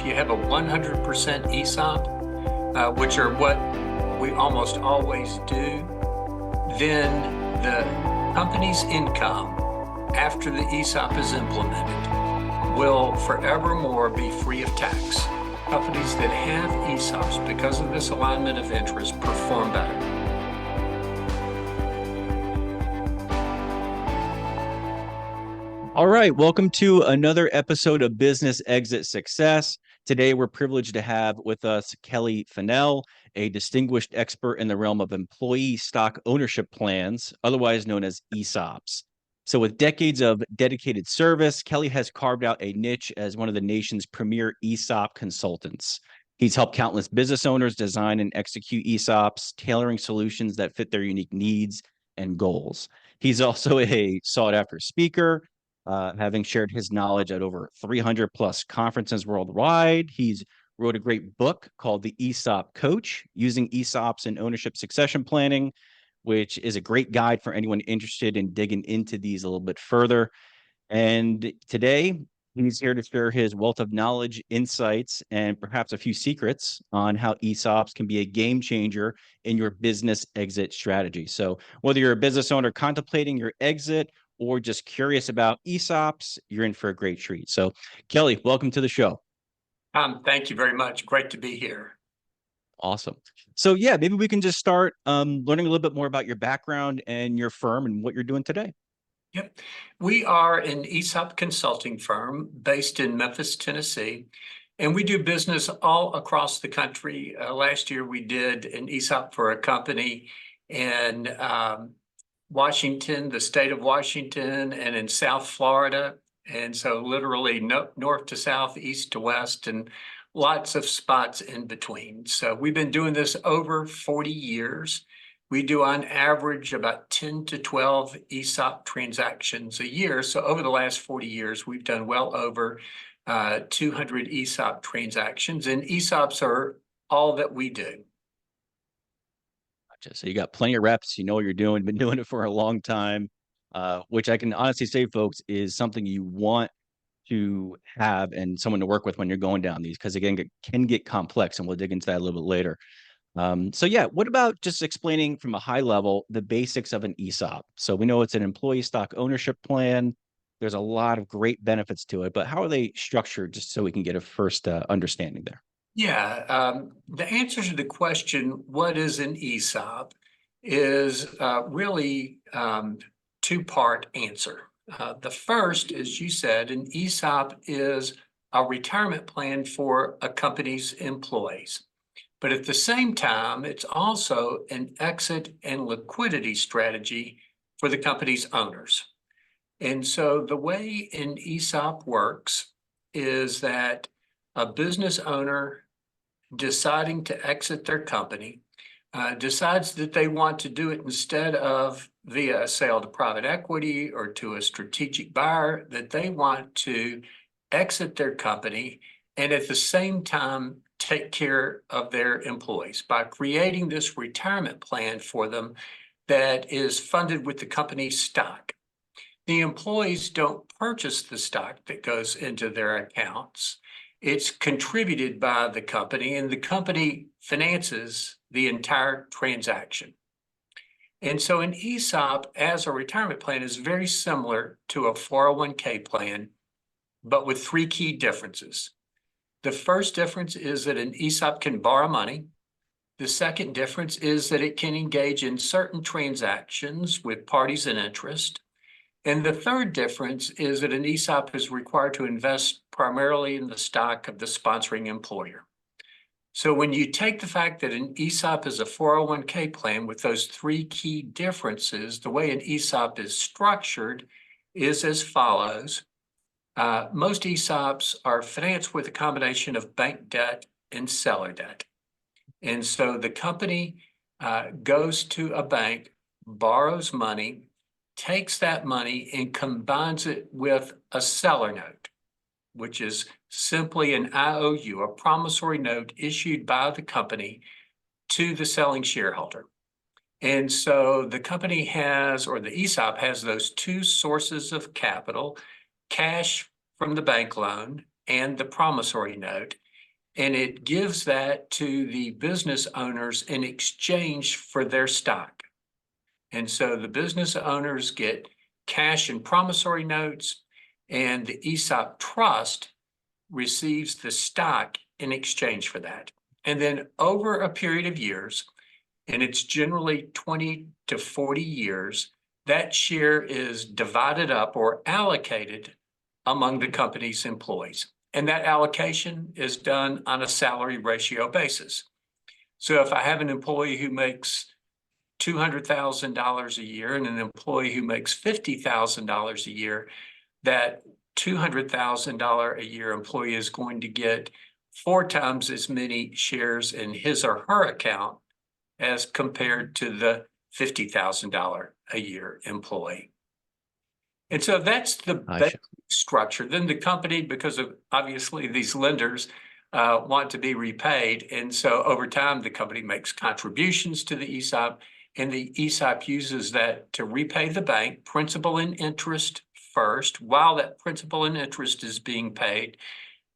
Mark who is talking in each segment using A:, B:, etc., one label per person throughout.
A: if you have a 100% ESOP, which are what we almost always do, then the company's income after the ESOP is implemented will forevermore be free of tax. Companies that have ESOPs, because of this alignment of interest, perform better.
B: All right, welcome to another episode of Business Exit Success. Today, we're privileged to have with us Kelly Finnell, a distinguished expert in the realm of employee stock ownership plans, otherwise known as ESOPs. So with decades of dedicated service, Kelly has carved out a niche as one of the nation's premier ESOP consultants. He's helped countless business owners design and execute ESOPs, tailoring solutions that fit their unique needs and goals. He's also a sought-after speaker, having shared his knowledge at over 300 plus conferences worldwide. He's wrote a great book called The ESOP Coach, Using ESOPs in Ownership Succession Planning, which is a great guide for anyone interested in digging into these a little bit further. And today, he's here to share his wealth of knowledge, insights, and perhaps a few secrets on how ESOPs can be a game changer in your business exit strategy. So whether you're a business owner contemplating your exit or just curious about ESOPs, you're in for a great treat. So Kelly, welcome to the show.
A: Thank you very much. Great to be here.
B: Awesome. So yeah, maybe we can just start learning a little bit more about your background and your firm and what you're doing today.
A: Yep. We are an ESOP consulting firm based in Memphis, Tennessee, and we do business all across the country. Last year, we did an ESOP for a company in Washington, the state of Washington, and in South Florida. And so literally north to south, east to west, and lots of spots in between. So we've been doing this over 40 years. We do on average about 10 to 12 ESOP transactions a year. So over the last 40 years, we've done well over 200 ESOP transactions, and ESOPs are all that we do.
B: Gotcha. So you got plenty of reps, you know what you're doing, been doing it for a long time, which I can honestly say, folks, is something you want to have and someone to work with when you're going down these, because again, it can get complex, and we'll dig into that a little bit later. So yeah, what about just explaining from a high level the basics of an ESOP? So we know it's an employee stock ownership plan. There's a lot of great benefits to it, but how are they structured, just so we can get a first understanding there?
A: Yeah, the answer to the question, what is an ESOP, is really two-part answer. The first, as you said, an ESOP is a retirement plan for a company's employees. But at the same time, it's also an exit and liquidity strategy for the company's owners. And so the way an ESOP works is that a business owner deciding to exit their company decides that they want to do it instead of via a sale to private equity or to a strategic buyer, that they want to exit their company and at the same time take care of their employees by creating this retirement plan for them that is funded with the company's stock. The employees don't purchase the stock that goes into their accounts. It's contributed by the company, and the company finances the entire transaction. And so an ESOP as a retirement plan is very similar to a 401k plan, but with three key differences. The first difference is that an ESOP can borrow money. The second difference is that it can engage in certain transactions with parties in interest. And the third difference is that an ESOP is required to invest primarily in the stock of the sponsoring employer. So when you take the fact that an ESOP is a 401k plan with those three key differences, the way an ESOP is structured is as follows. Most ESOPs are financed with a combination of bank debt and seller debt. And so the company goes to a bank, borrows money, takes that money and combines it with a seller note, which is simply an IOU, a promissory note issued by the company to the selling shareholder. And so the company has, or the ESOP has, those two sources of capital, cash from the bank loan and the promissory note. and it gives that to the business owners in exchange for their stock. And so the business owners get cash and promissory notes, and the ESOP trust receives the stock in exchange for that. And then over a period of years, and it's generally 20 to 40 years, that share is divided up or allocated among the company's employees. And that allocation is done on a salary ratio basis. So if I have an employee who makes $200,000 a year and an employee who makes $50,000 a year, that $200,000 a year employee is going to get 4 times as many shares in his or her account as compared to the $50,000 a year employee. And so that's the basic structure. Then the company, because of obviously these lenders want to be repaid. And so over time, the company makes contributions to the ESOP, and the ESOP uses that to repay the bank principal and interest first. While that principal and interest is being paid,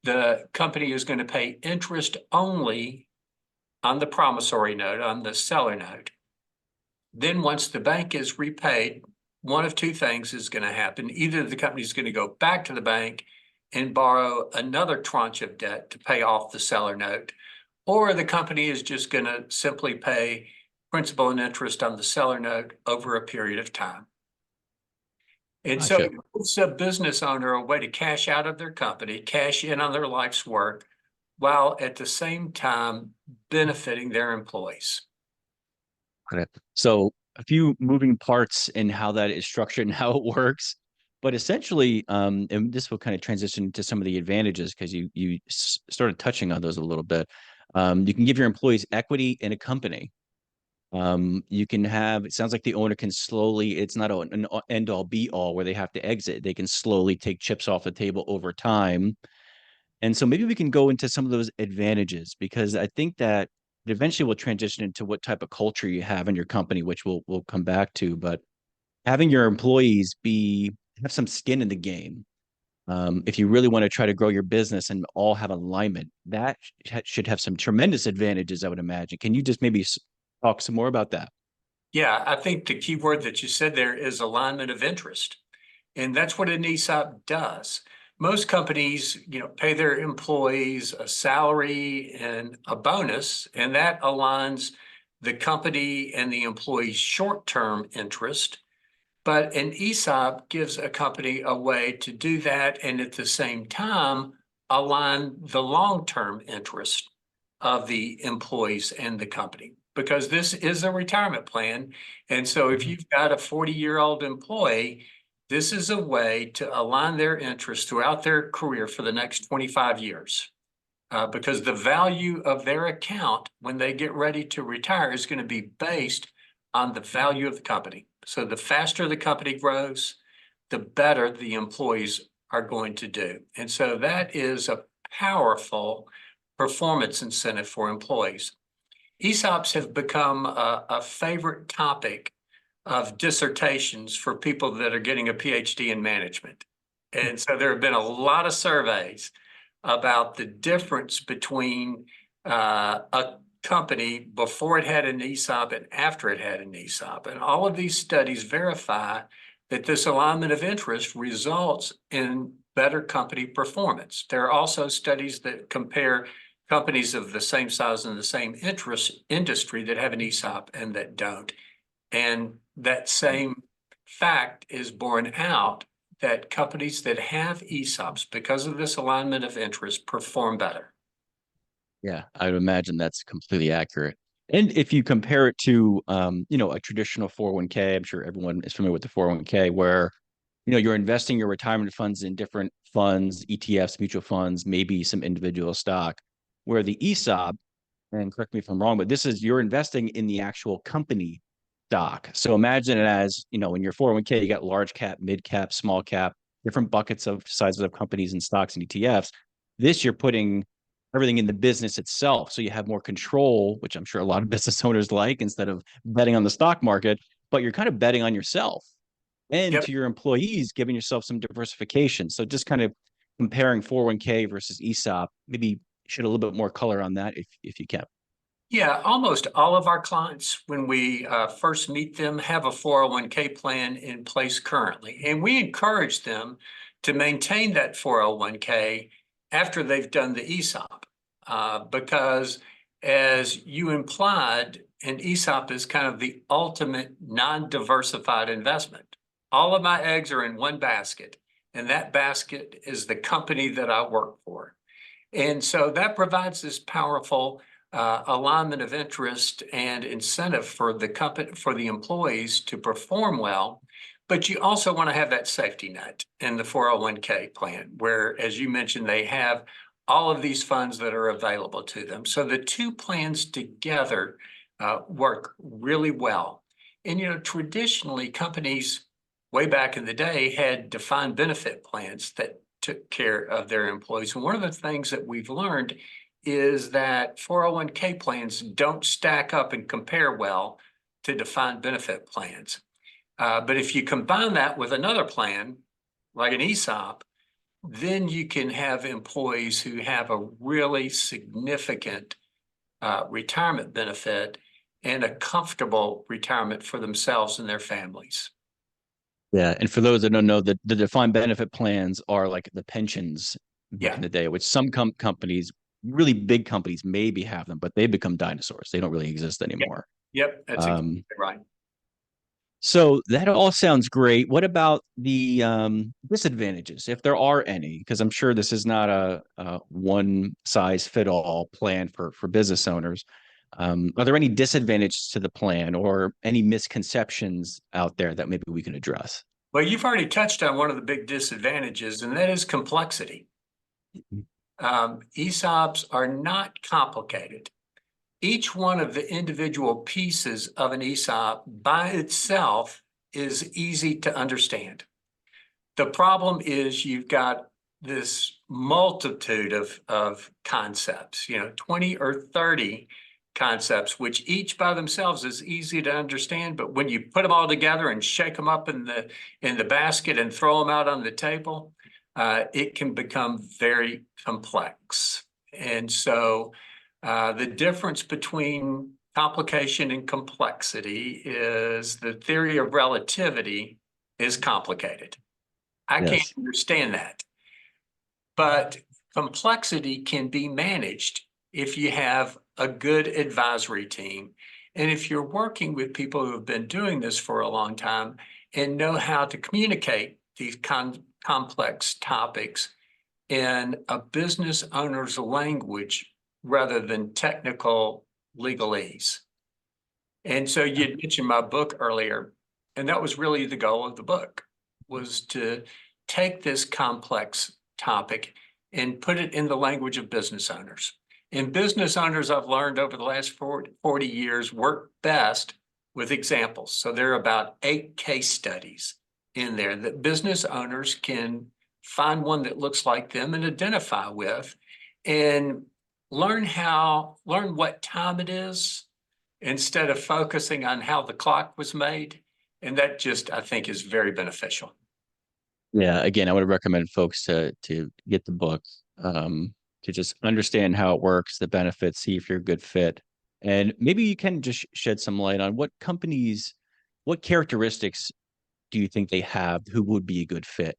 A: the company is going to pay interest only on the promissory note, on the seller note. Then once the bank is repaid, one of two things is going to happen. Either the company is going to go back to the bank and borrow another tranche of debt to pay off the seller note, or the company is just going to simply pay principal and interest on the seller note over a period of time. And so it gives a business owner a way to cash out of their company, cash in on their life's work, while at the same time benefiting their employees.
B: Okay. So a few moving parts in how that is structured and how it works, but essentially, and this will kind of transition to some of the advantages because you started touching on those a little bit. You can give your employees equity in a company. You can have, it sounds like the owner can slowly, it's not an end all be all where they have to exit. They can slowly take chips off the table over time. And so maybe we can go into some of those advantages because I think that it eventually will transition into what type of culture you have in your company, which we'll come back to. But having your employees have some skin in the game. If you really want to try to grow your business and all have alignment, that should have some tremendous advantages, I would imagine. Can you just maybe talk some more about that?
A: Yeah, I think the key word that you said there is alignment of interest. And that's what an ESOP does. Most companies, pay their employees a salary and a bonus, and that aligns the company and the employee's short-term interest. But an ESOP gives a company a way to do that and at the same time align the long-term interest of the employees and the company, because this is a retirement plan. And so if you've got a 40-year-old employee, this is a way to align their interests throughout their career for the next 25 years. Because the value of their account when they get ready to retire is going to be based on the value of the company. So the faster the company grows, the better the employees are going to do. And so that is a powerful performance incentive for employees. ESOPs have become a favorite topic of dissertations for people that are getting a PhD in management. And so there have been a lot of surveys about the difference between a company before it had an ESOP and after it had an ESOP. And all of these studies verify that this alignment of interest results in better company performance. There are also studies that compare companies of the same size and the same interest industry that have an ESOP and that don't. And that same fact is borne out that companies that have ESOPs, because of this alignment of interest, perform better.
B: Yeah, I would imagine that's completely accurate. And if you compare it to, a traditional 401k, I'm sure everyone is familiar with the 401k, where, you're investing your retirement funds in different funds, ETFs, mutual funds, maybe some individual stock, where the ESOP, and correct me if I'm wrong, but you're investing in the actual company stock. So imagine it as, in your 401k, you got large cap, mid cap, small cap, different buckets of sizes of companies and stocks and ETFs. This you're putting everything in the business itself. So you have more control, which I'm sure a lot of business owners like instead of betting on the stock market, but you're kind of betting on yourself and to your employees, giving yourself some diversification. So just kind of comparing 401k versus ESOP, maybe shed a little bit more color on that if you can.
A: Yeah, almost all of our clients, when we first meet them, have a 401k plan in place currently. And we encourage them to maintain that 401k after they've done the ESOP. Because as you implied, an ESOP is kind of the ultimate non-diversified investment. All of my eggs are in one basket, and that basket is the company that I work for. And so that provides this powerful alignment of interest and incentive for the company, for the employees to perform well. But you also want to have that safety net in the 401k plan, where, as you mentioned, they have all of these funds that are available to them. So the two plans together work really well. And, traditionally, companies way back in the day had defined benefit plans that took care of their employees. And one of the things that we've learned is that 401k plans don't stack up and compare well to defined benefit plans. But if you combine that with another plan, like an ESOP, then you can have employees who have a really significant retirement benefit and a comfortable retirement for themselves and their families.
B: Yeah, and for those that don't know, the defined benefit plans are like the pensions back in the day, which some companies, really big companies, maybe have them, but they become dinosaurs. They don't really exist anymore.
A: Yep, that's exactly right.
B: So that all sounds great. What about the disadvantages, if there are any? Because I'm sure this is not a one size fit all plan for business owners. Are there any disadvantages to the plan or any misconceptions out there that maybe we can address?
A: Well, you've already touched on one of the big disadvantages, and that is complexity. ESOPs are not complicated. Each one of the individual pieces of an ESOP by itself is easy to understand. The problem is you've got this multitude of concepts, 20 or 30 concepts, which each by themselves is easy to understand. But when you put them all together and shake them up in the basket and throw them out on the table, it can become very complex. And so the difference between complication and complexity is the theory of relativity is complicated. I can't understand that. But complexity can be managed if you have a good advisory team. And if you're working with people who have been doing this for a long time and know how to communicate these complex topics in a business owner's language rather than technical legalese. And so you mentioned my book earlier, and that was really the goal of the book, was to take this complex topic and put it in the language of business owners. And business owners, I've learned over the last 40 years, work best with examples. So there are about 8 case studies in there that business owners can find one that looks like them and identify with, and learn what time it is instead of focusing on how the clock was made. And that just, I think, is very beneficial.
B: Yeah, again, I would recommend folks to get the book, to just understand how it works, the benefits, see if you're a good fit. And maybe you can just shed some light on what characteristics do you think they have who would be a good fit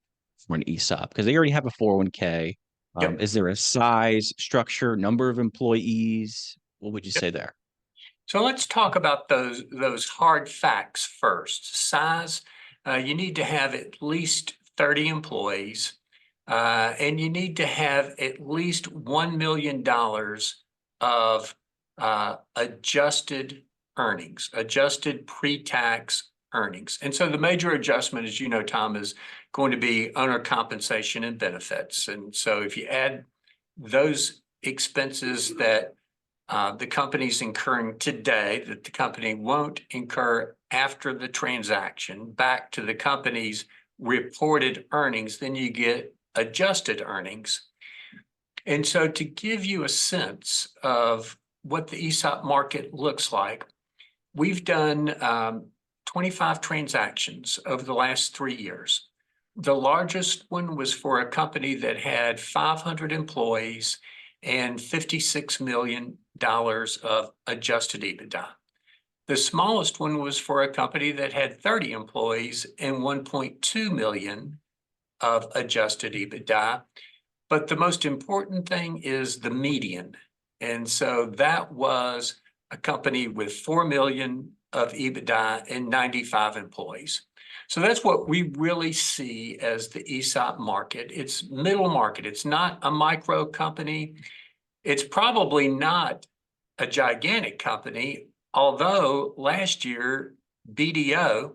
B: for an ESOP? Because they already have a 401k.
A: Yep.
B: Is there a size, structure, number of employees? What would you say there?
A: So let's talk about those hard facts first. Size, you need to have at least 30 employees, and you need to have at least $1 million of adjusted earnings, adjusted pre-tax earnings. And so the major adjustment, as you know, Tom, is going to be owner compensation and benefits. And so if you add those expenses that the company's incurring today, that the company won't incur after the transaction, back to the company's reported earnings, then you get adjusted earnings. And so to give you a sense of what the ESOP market looks like, we've done 25 transactions over the last 3 years. The largest one was for a company that had 500 employees and $56 million of adjusted EBITDA. The smallest one was for a company that had 30 employees and 1.2 million of adjusted EBITDA. But the most important thing is the median. And so that was a company with 4 million of EBITDA and 95 employees. So that's what we really see as the ESOP market. It's middle market. It's not a micro company. It's probably not a gigantic company, although last year, BDO,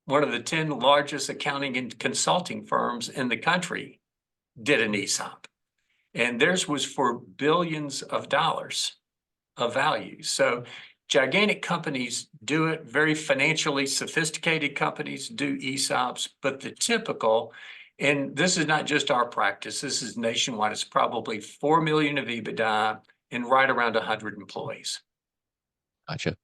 A: one of the 10 largest accounting and consulting firms in the country, did an ESOP. And theirs was for billions of dollars of value. So gigantic companies do it, very financially sophisticated companies do ESOPs, but the typical, and this is not just our practice, this is nationwide, it's probably 4 million of EBITDA and right around 100 employees.
B: Gotcha.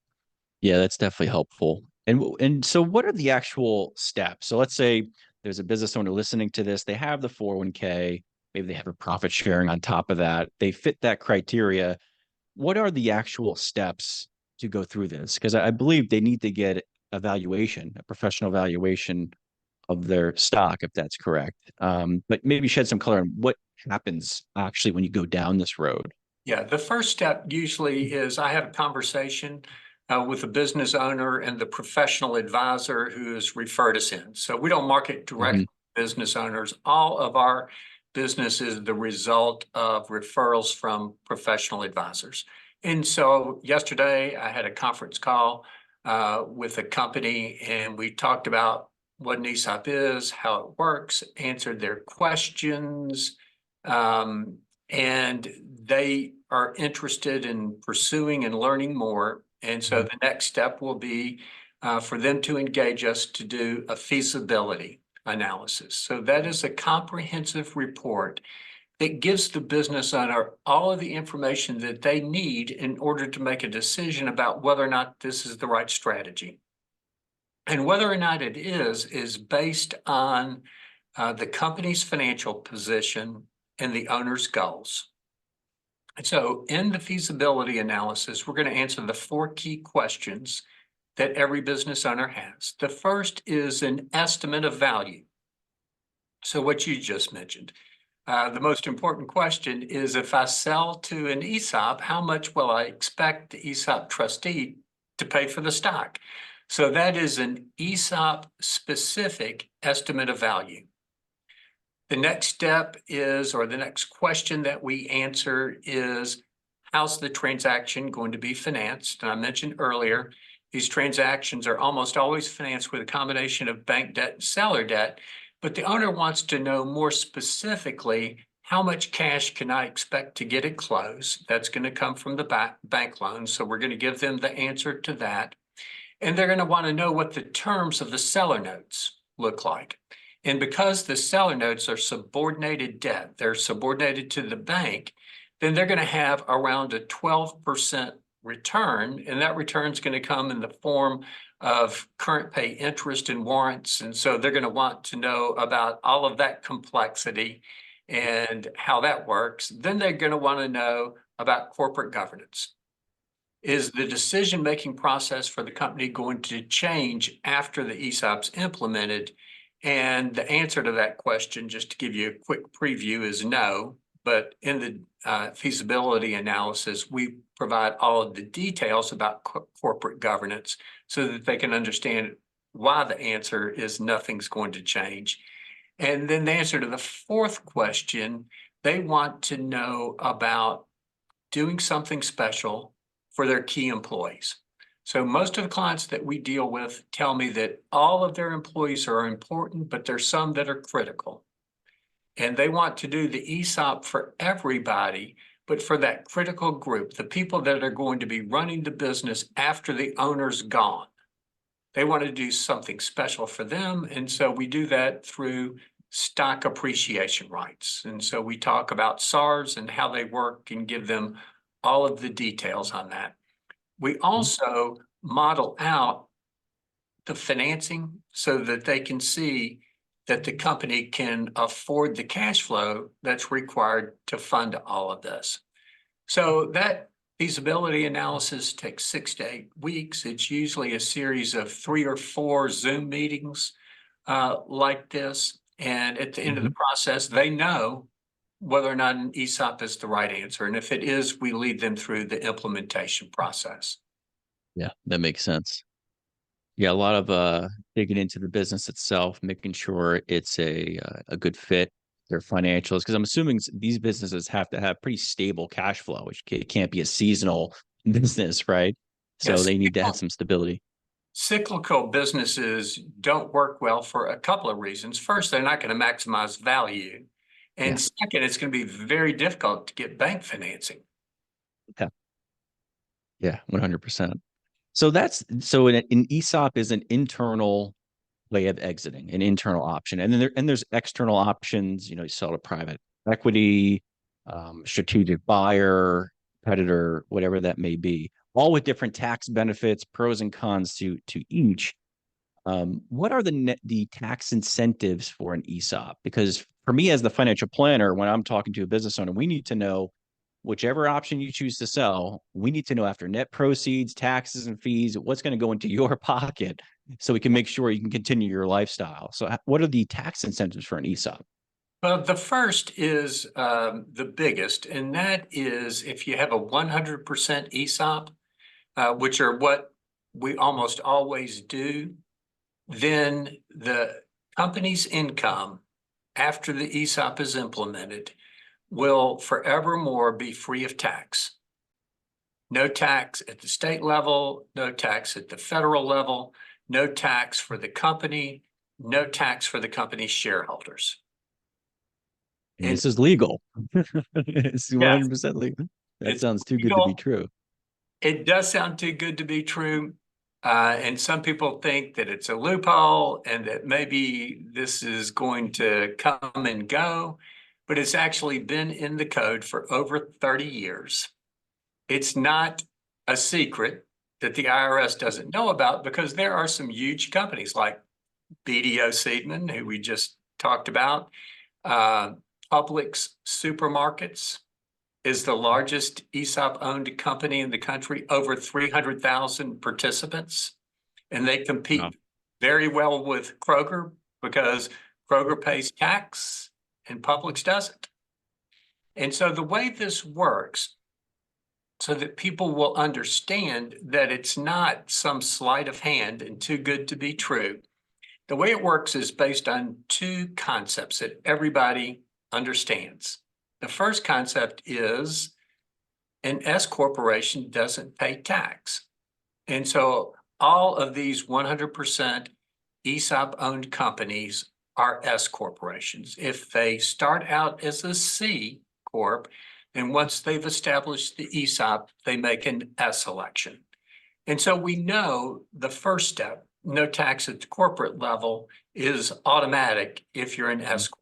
B: Yeah, that's definitely helpful. And so what are the actual steps? So let's say there's a business owner listening to this, they have the 401k, maybe they have a profit sharing on top of that, they fit that criteria. What are the actual steps to go through this? Because I believe they need to get a valuation, a professional valuation of their stock, if that's correct. But maybe shed some color on what happens actually when you go down this road.
A: Yeah, the first step usually is I have a conversation with the business owner and the professional advisor who has referred us in. So we don't market directly to business owners. All of our business is the result of referrals from professional advisors. And so yesterday I had a conference call with a company and we talked about what an ESOP is, how it works, answered their questions, and they are interested in pursuing and learning more. And so the next step will be for them to engage us to do a feasibility analysis. So that is a comprehensive report that gives the business owner all of the information that they need in order to make a decision about whether or not this is the right strategy. And whether or not it is based on the company's financial position and the owner's goals. And so in the feasibility analysis, we're going to answer the 4 key questions that every business owner has. The first is an estimate of value. So what you just mentioned. The most important question is, if I sell to an ESOP, how much will I expect the ESOP trustee to pay for the stock? So that is an ESOP specific estimate of value. The next step is, or the next question that we answer is, how's the transaction going to be financed? And I mentioned earlier, these transactions are almost always financed with a combination of bank debt and seller debt, but the owner wants to know more specifically, how much cash can I expect to get at close? That's going to come from the bank loan. So we're going to give them the answer to that. And they're going to want to know what the terms of the seller notes look like. And because the seller notes are subordinated debt, they're subordinated to the bank, then they're going to have around a 12% return. And that return is going to come in the form of current pay interest and warrants. And so they're going to want to know about all of that complexity and how that works. Then they're going to want to know about corporate governance. Is the decision-making process for the company going to change after the ESOP's implemented? And the answer to that question, just to give you a quick preview, is no. But in the feasibility analysis, we provide all of the details about corporate governance so that they can understand why the answer is nothing's going to change. And then the answer to the 4th question, they want to know about doing something special for their key employees. So most of the clients that we deal with tell me that all of their employees are important, but there's some that are critical. And they want to do the ESOP for everybody, but for that critical group, the people that are going to be running the business after the owner's gone. They want to do something special for them. And so we do that through stock appreciation rights. And so we talk about SARs and how they work and give them all of the details on that. We also model out the financing so that they can see that the company can afford the cash flow that's required to fund all of this. So that feasibility analysis takes 6 to 8 weeks. It's usually a series of 3 or 4 Zoom meetings like this. And at the end of the process, they know whether or not an ESOP is the right answer. And if it is, we lead them through the implementation process.
B: Yeah, that makes sense. Yeah, a lot of digging into the business itself, making sure it's a good fit, their financials, because I'm assuming these businesses have to have pretty stable cash flow, which can't be a seasonal business, right? So
A: Yes,
B: they need to have some stability.
A: cyclical businesses don't work well for a couple of reasons. First, they're not going to maximize value.
B: Yeah.
A: And second, it's going to be very difficult to get bank financing.
B: Okay. Yeah, 100%. So an ESOP is an internal way of exiting, an internal option, and then there's external options. You sell to private equity, strategic buyer, competitor, whatever that may be, all with different tax benefits, pros and cons to each. What are the tax incentives for an ESOP? Because for me as the financial planner, when I'm talking to a business owner, we need to know whichever option you choose to sell, we need to know after net proceeds, taxes, and fees, what's going to go into your pocket so we can make sure you can continue your lifestyle. So, what are the tax incentives for an ESOP?
A: Well, the first is the biggest, and that is if you have a 100% ESOP, which are what we almost always do, then the company's income after the ESOP is implemented will forevermore be free of tax. No tax at the state level, no tax at the federal level, no tax for the company, no tax for the company's shareholders.
B: And
A: And
B: this is legal. It's
A: yes,
B: 100% legal. That
A: it's
B: sounds too good to be
A: legal.
B: true.
A: It does sound too good to be true. And some people think that it's a loophole and that maybe this is going to come and go, but it's actually been in the code for over 30 years. It's not a secret that the IRS doesn't know about because there are some huge companies like BDO Seidman, who we just talked about. Publix Supermarkets is the largest ESOP-owned company in the country, over 300,000 participants. And they compete very well with Kroger because Kroger pays tax and Publix doesn't. And so the way this works, so that people will understand that it's not some sleight of hand and too good to be true, the way it works is based on 2 concepts that everybody understands. The first concept is an S corporation doesn't pay tax. And so all of these 100% ESOP-owned companies are S corporations. If they start out as a C corp, and once they've established the ESOP, they make an S election. And so we know the first step, no tax at the corporate level, is automatic if you're an S corp.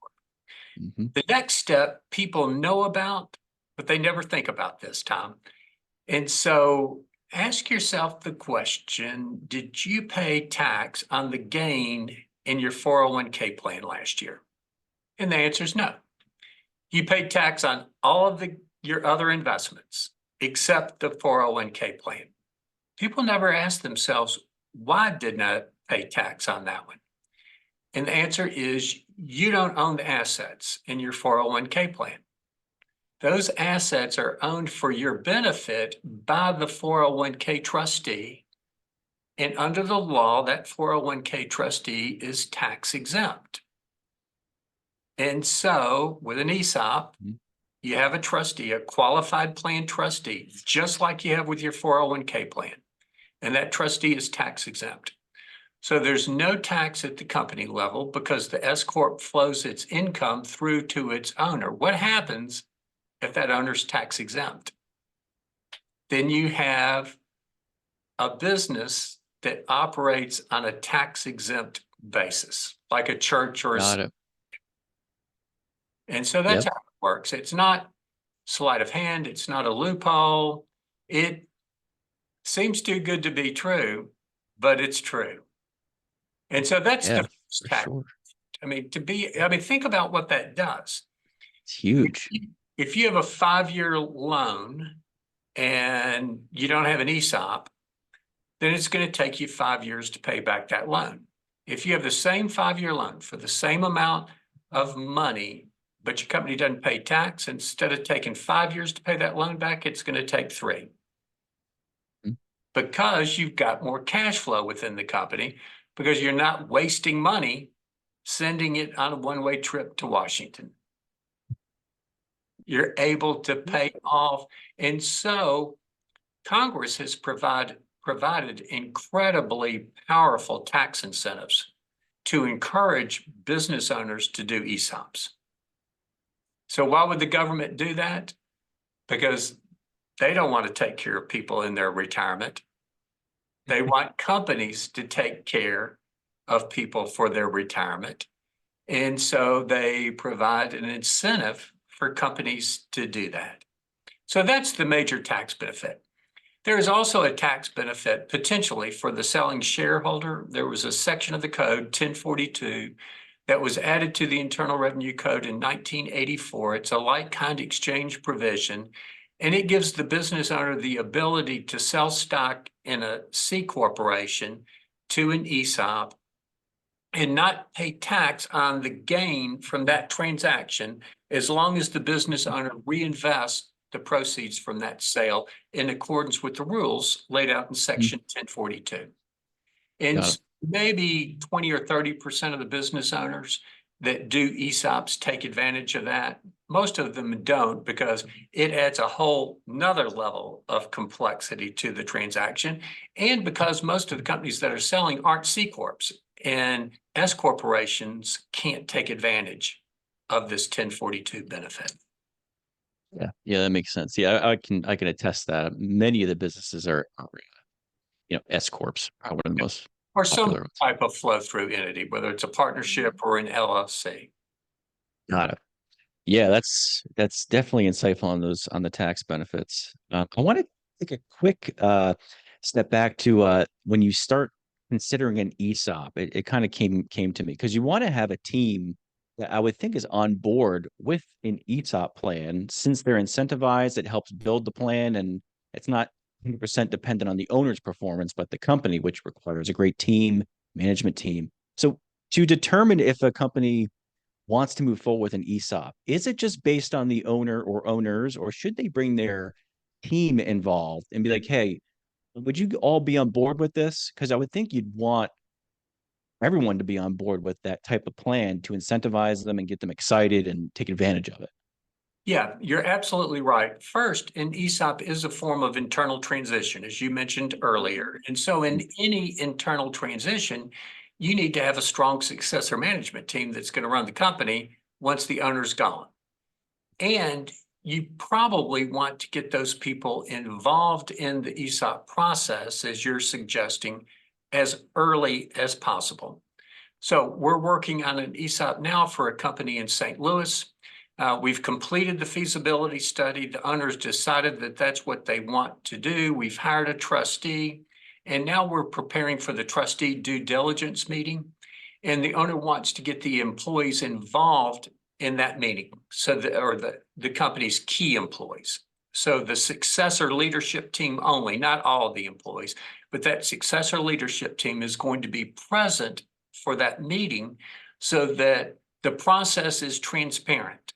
A: The next step people know about, but they never think about this, Tom. And so ask yourself the question, did you pay tax on the gain in your 401k plan last year? And the answer is no. You paid tax on all of your other investments except the 401k plan. People never ask themselves, why didn't I pay tax on that one? And the answer is you don't own the assets in your 401k plan. Those assets are owned for your benefit by the 401k trustee. And under the law, that 401k trustee is tax exempt. And so with an ESOP, you have a trustee, a qualified plan trustee, just like you have with your 401k plan. And that trustee is tax exempt. So there's no tax at the company level because the S corp flows its income through to its owner. What happens if that owner's tax exempt? Then you have a business that operates on a tax exempt basis, like a church or
B: Got it.
A: And so that's how it works. It's not sleight of hand. It's not a loophole. It seems too good to be true, but it's true. And so that's the first tax.
B: Sure.
A: I mean, think about what that does.
B: It's huge.
A: If you have a 5-year loan and you don't have an ESOP, then it's going to take you 5 years to pay back that loan. If you have the same 5-year loan for the same amount of money, but your company doesn't pay tax, instead of taking 5 years to pay that loan back, it's going to take 3. Because you've got more cash flow within the company, because you're not wasting money sending it on a one-way trip to Washington. You're able to pay off. And so Congress has provided incredibly powerful tax incentives to encourage business owners to do ESOPs. So why would the government do that? Because they don't want to take care of people in their retirement. They want companies to take care of people for their retirement. And so they provide an incentive for companies to do that. So that's the major tax benefit. There is also a tax benefit potentially for the selling shareholder. There was a section of the code, 1042, that was added to the Internal Revenue Code in 1984. It's a like-kind exchange provision, and it gives the business owner the ability to sell stock in a C corporation to an ESOP and not pay tax on the gain from that transaction as long as the business owner reinvests the proceeds from that sale in accordance with the rules laid out in section 1042. And maybe 20 or 30% of the business owners that do ESOPs take advantage of that. Most of them don't, because it adds a whole nother level of complexity to the transaction. And because most of the companies that are selling aren't C Corps, and S corporations can't take advantage of this 1042 benefit.
B: Yeah, that makes sense. Yeah, I can attest that many of the businesses are S corps are one of the most
A: or some
B: popular ones.
A: type of flow through entity, whether it's a partnership or an LLC.
B: Got it. Yeah, that's definitely insightful on the tax benefits. I want to take a quick step back to when you start considering an ESOP. It kind of came to me because you want to have a team that I would think is on board with an ESOP plan, since they're incentivized. It helps build the plan, and it's not 100% dependent on the owner's performance, but the company, which requires a great management team. So to determine if a company wants to move forward with an ESOP, is it just based on the owner or owners, or should they bring their team involved and be like, hey, would you all be on board with this? Because I would think you'd want everyone to be on board with that type of plan to incentivize them and get them excited and take advantage of it.
A: Yeah, you're absolutely right. First, an ESOP is a form of internal transition, as you mentioned earlier. And so in any internal transition, you need to have a strong successor management team that's going to run the company once the owner's gone. And you probably want to get those people involved in the ESOP process, as you're suggesting, as early as possible. So we're working on an ESOP now for a company in St. Louis. We've completed the feasibility study. The owners decided that that's what they want to do. We've hired a trustee, and now we're preparing for the trustee due diligence meeting. And the owner wants to get the employees involved in that meeting, so the company's key employees. So the successor leadership team only, not all of the employees, but that successor leadership team is going to be present for that meeting so that the process is transparent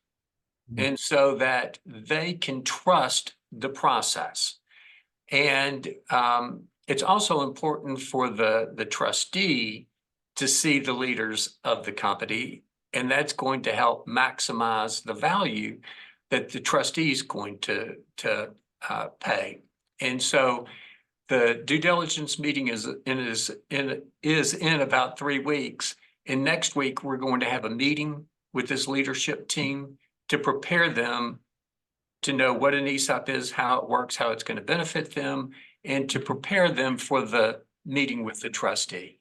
A: and so that they can trust the process. And it's also important for the trustee to see the leaders of the company, and that's going to help maximize the value that the trustee is going to pay. And so the due diligence meeting is in about 3 weeks. And next week, we're going to have a meeting with this leadership team to prepare them to know what an ESOP is, how it works, how it's going to benefit them, and to prepare them for the meeting with the trustee.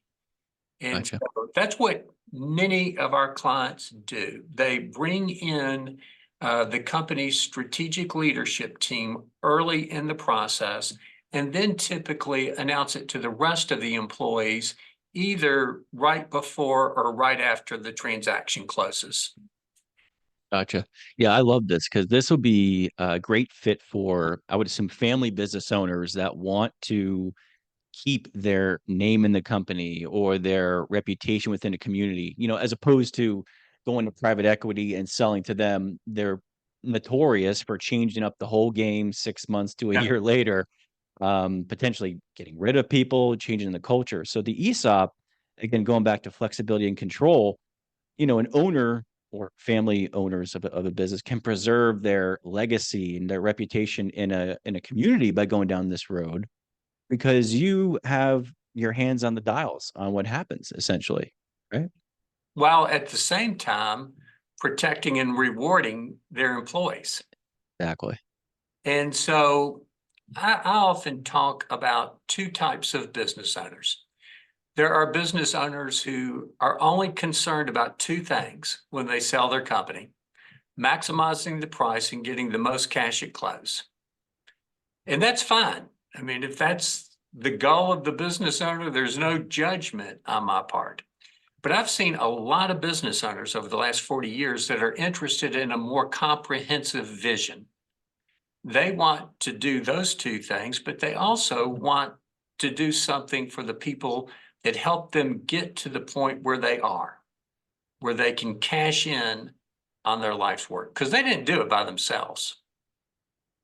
A: And
B: Gotcha.
A: so that's what many of our clients do. They bring in the company's strategic leadership team early in the process, and then typically announce it to the rest of the employees either right before or right after the transaction closes.
B: Gotcha. Yeah, I love this because this will be a great fit for, I would assume, family business owners that want to keep their name in the company or their reputation within a community, as opposed to going to private equity and selling to them. They're notorious for changing up the whole game 6 months to a
A: Yeah.
B: year later, potentially getting rid of people, changing the culture. So the ESOP, again, going back to flexibility and control, an owner or family owners of a business can preserve their legacy and their reputation in a community by going down this road because you have your hands on the dials on what happens essentially, right?
A: While at the same time protecting and rewarding their employees.
B: Exactly.
A: And so I often talk about two types of business owners. There are business owners who are only concerned about two things when they sell their company: maximizing the price and getting the most cash at close. And that's fine. I mean, if that's the goal of the business owner, there's no judgment on my part. But I've seen a lot of business owners over the last 40 years that are interested in a more comprehensive vision. They want to do those two things, but they also want to do something for the people that help them get to the point where they are, where they can cash in on their life's work, because they didn't do it by themselves.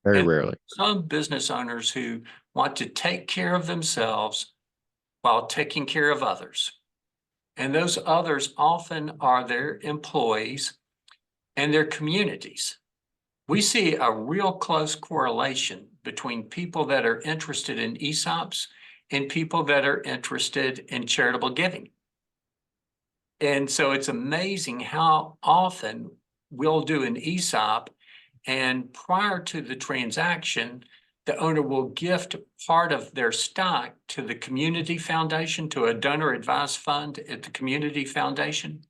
B: Very
A: And
B: rarely.
A: some business owners who want to take care of themselves while taking care of others. And those others often are their employees and their communities. We see a real close correlation between people that are interested in ESOPs and people that are interested in charitable giving. And so it's amazing how often we'll do an ESOP, and prior to the transaction, the owner will gift part of their stock to the community foundation, to a donor advised fund at the community foundation.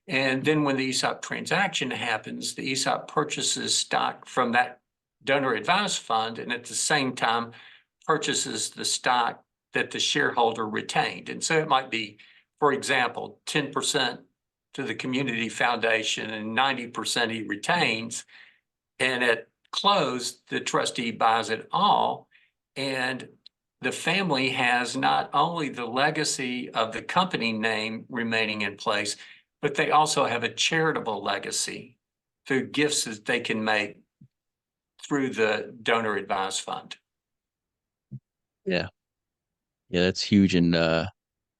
A: And then when the ESOP transaction happens, the ESOP purchases stock from that donor advised fund, and at the same time purchases the stock that the shareholder retained. And so it might be, for example, 10% to the community foundation and 90% he retains. And at close, the trustee buys it all. And the family has not only the legacy of the company name remaining in place, but they also have a charitable legacy through gifts that they can make through the donor advised fund.
B: Yeah. Yeah, that's huge. And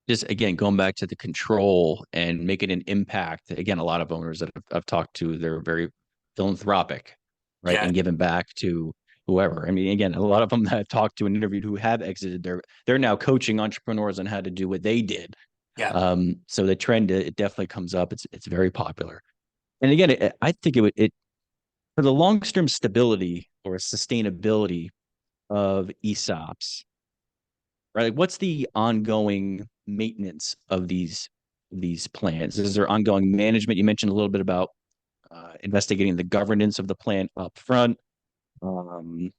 B: just again, going back to the control and making an impact. Again, a lot of owners that I've talked to, they're very philanthropic, right?
A: Yeah,
B: And giving back to whoever. I mean, again, a lot of them that I've talked to and interviewed who have exited, they're now coaching entrepreneurs on how to do what they did.
A: yeah.
B: So the trend, it definitely comes up. It's very popular. And again, I think it for the long-term stability or sustainability of ESOPs, right? Like, what's the ongoing maintenance of these plans? Is there ongoing management? You mentioned a little bit about investigating the governance of the plan up front. Um,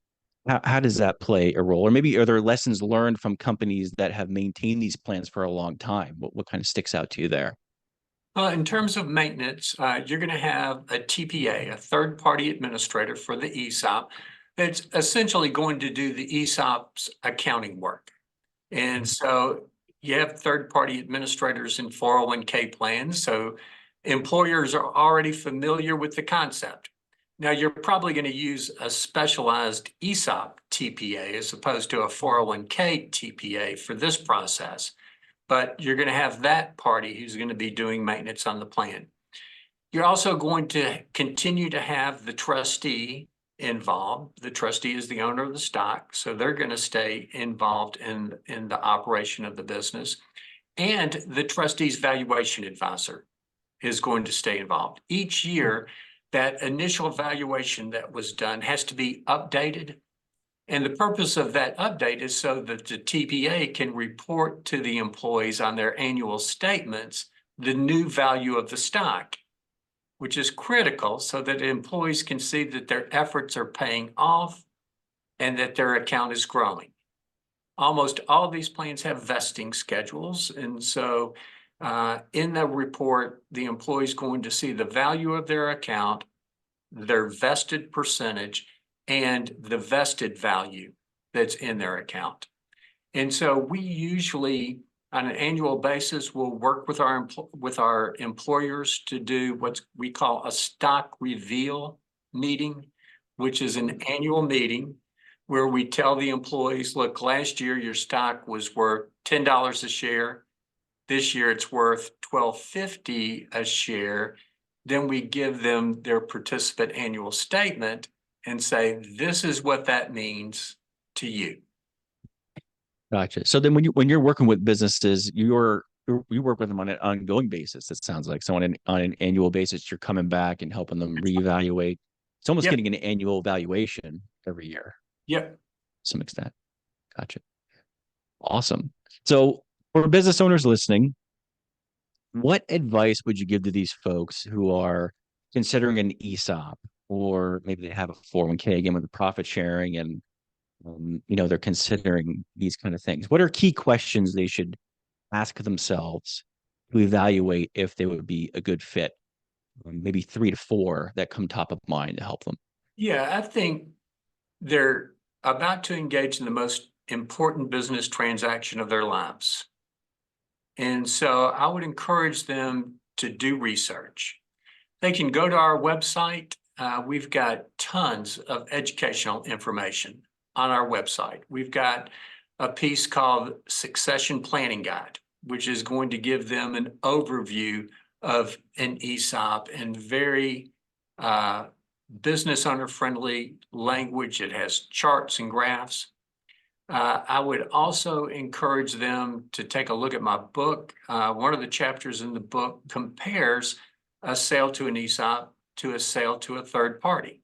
B: how does that play a role? Or maybe are there lessons learned from companies that have maintained these plans for a long time? What kind of sticks out to you there?
A: Well, in terms of maintenance, you're going to have a TPA, a third-party administrator for the ESOP, that's essentially going to do the ESOP's accounting work. And so you have third-party administrators in 401k plans, so employers are already familiar with the concept. Now, you're probably going to use a specialized ESOP TPA as opposed to a 401k TPA for this process, but you're going to have that party who's going to be doing maintenance on the plan. You're also going to continue to have the trustee involved. The trustee is the owner of the stock, so they're going to stay involved in the operation of the business. And the trustee's valuation advisor is going to stay involved. Each year, that initial valuation that was done has to be updated. And the purpose of that update is so that the TPA can report to the employees on their annual statements the new value of the stock, which is critical so that employees can see that their efforts are paying off and that their account is growing. almost all of these plans have vesting schedules. And so in the report, the employee is going to see the value of their account, their vested percentage, and the vested value that's in their account. And so we usually, on an annual basis, will work with our employers to do what we call a stock reveal meeting, which is an annual meeting where we tell the employees, look, last year your stock was worth $10 a share. This year it's worth $12.50 a share. Then we give them their participant annual statement and say, this is what that means to you.
B: Gotcha. So then when you're working with businesses, you work with them on an ongoing basis. It sounds like so on an annual basis, you're coming back and helping them reevaluate. It's almost
A: Yep.
B: getting an annual evaluation every year.
A: Yep.
B: To some extent. Gotcha. Awesome. So for business owners listening, what advice would you give to these folks who are considering an ESOP, or maybe they have a 401k again with the profit sharing, and they're considering these kind of things? What are key questions they should ask themselves to evaluate if they would be a good fit? Maybe 3 to 4 that come top of mind to help them.
A: Yeah, I think they're about to engage in the most important business transaction of their lives. And so I would encourage them to do research. They can go to our website. We've got tons of educational information on our website. We've got a piece called Succession Planning Guide, which is going to give them an overview of an ESOP and very business owner friendly language. It has charts and graphs. I would also encourage them to take a look at my book. One of the chapters in the book compares a sale to an ESOP to a sale to a third party.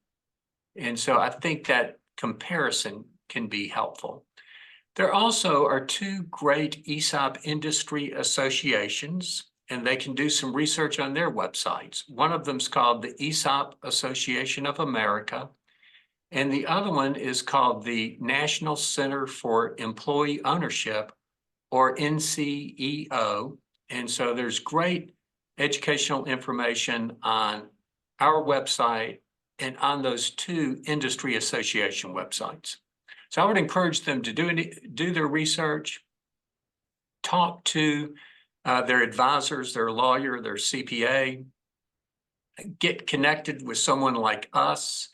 A: And so I think that comparison can be helpful. There also are 2 great ESOP industry associations, and they can do some research on their websites. One of them is called the ESOP Association of America, and the other one is called the National Center for Employee Ownership, or NCEO. And so there's great educational information on our website and on those 2 industry association websites. So I would encourage them to do their research, talk to their advisors, their lawyer, their CPA, get connected with someone like us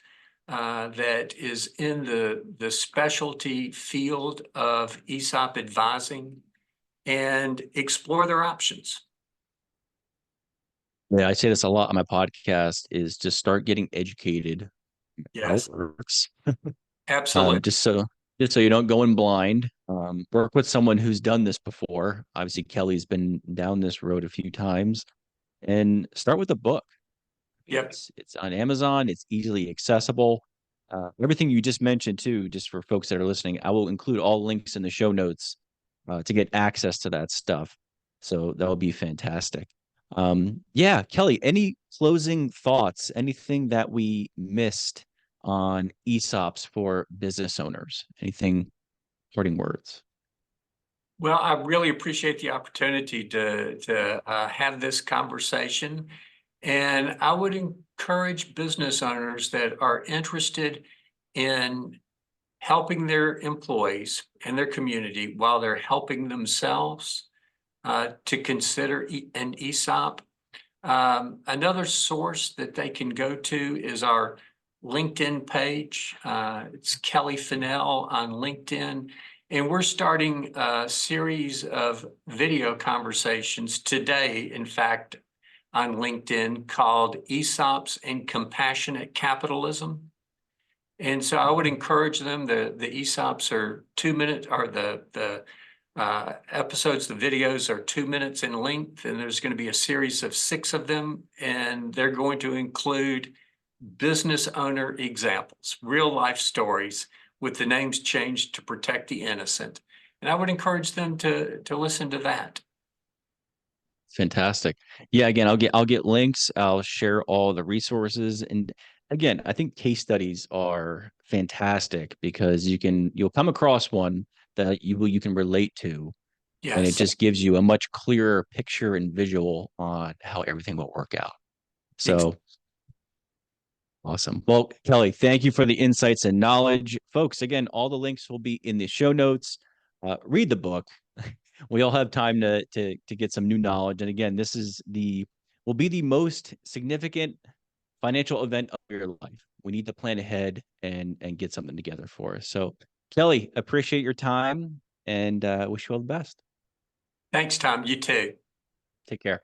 A: that is in the specialty field of ESOP advising, and explore their options.
B: Yeah, I say this a lot on my podcast, is just start getting educated.
A: Yes,
B: How it works.
A: absolutely.
B: Just so you don't go in blind. Work with someone who's done this before. Obviously, Kelly's been down this road a few times, and start with a book.
A: Yep.
B: It's on Amazon. It's easily accessible. Everything you just mentioned too, just for folks that are listening, I will include all links in the show notes to get access to that stuff. So that would be fantastic. Yeah, Kelly, any closing thoughts? Anything that we missed on ESOPs for business owners? Anything, parting words?
A: Well, I really appreciate the opportunity to have this conversation. And I would encourage business owners that are interested in helping their employees and their community while they're helping themselves to consider an ESOP. Another source that they can go to is our LinkedIn page. It's Kelly Finnell on LinkedIn. And we're starting a series of video conversations today, in fact, on LinkedIn, called ESOPs and Compassionate Capitalism. And so I would encourage them. The ESOPs are 2 minutes, or the episodes, the videos are 2 minutes in length, and there's going to be a series of 6 of them, and they're going to include business owner examples, real life stories with the names changed to protect the innocent. And I would encourage them to listen to that.
B: Fantastic. Yeah, again, I'll get links. I'll share all the resources. And again, I think case studies are fantastic because you'll come across one that you can relate to. And it
A: Yes.
B: just gives you a much clearer picture and visual on how everything will work out. So awesome. Well, Kelly, thank you for the insights and knowledge. Folks, again, all the links will be in the show notes. Read the book. We all have time to get some new knowledge. And again, this will be the most significant financial event of your life. We need to plan ahead and get something together for us. So, Kelly, appreciate your time and wish you all the best.
A: Thanks, Tom. You too.
B: Take care.